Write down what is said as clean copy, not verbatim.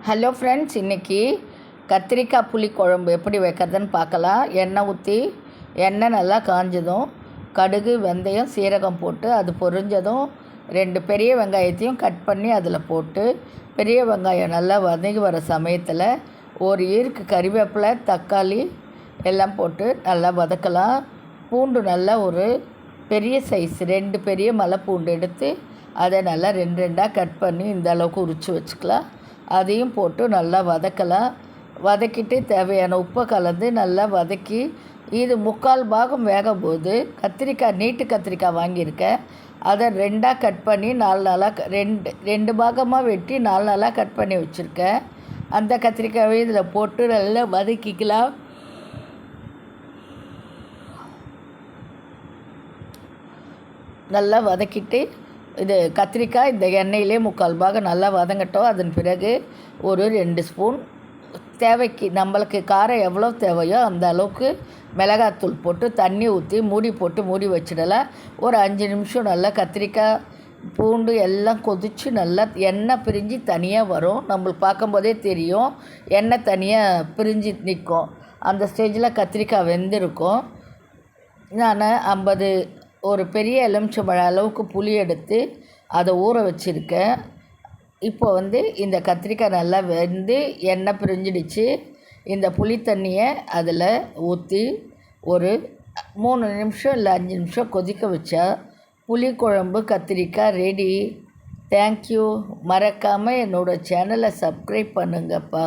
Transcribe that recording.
Hello friends, இன்றைக்கி கத்திரிக்காய் புளி குழம்பு எப்படி வைக்கிறதுன்னு பார்க்கலாம். எண்ணெய் ஊற்றி எண்ணெய் நல்லா காஞ்சதும் கடுகு, வெந்தயம், சீரகம் போட்டு அது பொரிஞ்சதும் 2 பெரிய வெங்காயத்தையும் கட் பண்ணி அதில் போட்டு, பெரிய வெங்காயம் நல்லா வதங்கி வர சமயத்தில் ஒரு ஈர்க்கு கறிவேப்பிலை, தக்காளி எல்லாம் போட்டு நல்லா வதக்கலாம். பூண்டு நல்லா ஒரு பெரிய சைஸ் 2 பெரிய மலை பூண்டு எடுத்து அதை நல்லா 2 கட் பண்ணி இந்த அளவுக்கு உரித்து வச்சுக்கலாம். அதையும் போட்டு நல்லா வதக்கலாம். வதக்கிட்டு தேவையான உப்பை கலந்து நல்லா வதக்கி, இது 3/4 பாகம் வேகும்போது நீட்டு கத்திரிக்காய் வாங்கியிருக்கேன். அதை 2 கட் பண்ணி 4 2 பாகமாக வெட்டி 4 கட் பண்ணி வச்சுருக்கேன். அந்த கத்திரிக்காயை இதில் போட்டு நல்லா வதக்கிக்கலாம். நல்லா வதக்கிட்டு இது கத்திரிக்காய் இந்த எண்ணெயிலே 3/4 பாகம் நல்லா வதங்கட்டும். அதன் பிறகு ஒரு 2 ஸ்பூன் தேவைக்கு நம்மளுக்கு காரம் எவ்வளோ தேவையோ அந்த அளவுக்கு மிளகாத்தூள் போட்டு தண்ணி ஊற்றி மூடி வச்சிடலாம். ஒரு 5 நிமிஷம் நல்லா கத்திரிக்காய், பூண்டு எல்லாம் கொதித்து நல்லா எண்ணெய் பிரிஞ்சு தனியாக வரும். நம்மளுக்கு பார்க்கும்போதே தெரியும், எண்ணெய் தனியாக பிரிஞ்சு நிற்கும். அந்த ஸ்டேஜில் கத்திரிக்காய் வெந்திருக்கும். நான் ஒரு பெரிய எலுமிச்சம்பழம் அளவுக்கு புளி எடுத்து அதை ஊற வச்சுருக்கேன். இப்போ இந்த கத்திரிக்காய் நல்லா வெந்து எண்ணெய் பிரிஞ்சிடுச்சு. இந்த புளி தண்ணியை அதில் ஊற்றி ஒரு 3 நிமிஷம் இல்லை 5 நிமிஷம் கொதிக்க வச்சா புளிக்குழம்பு கத்திரிக்காய் ரெடி. தேங்க்யூ. மறக்காமல் என்னோடய சேனலை சப்ஸ்கிரைப் பண்ணுங்கப்பா.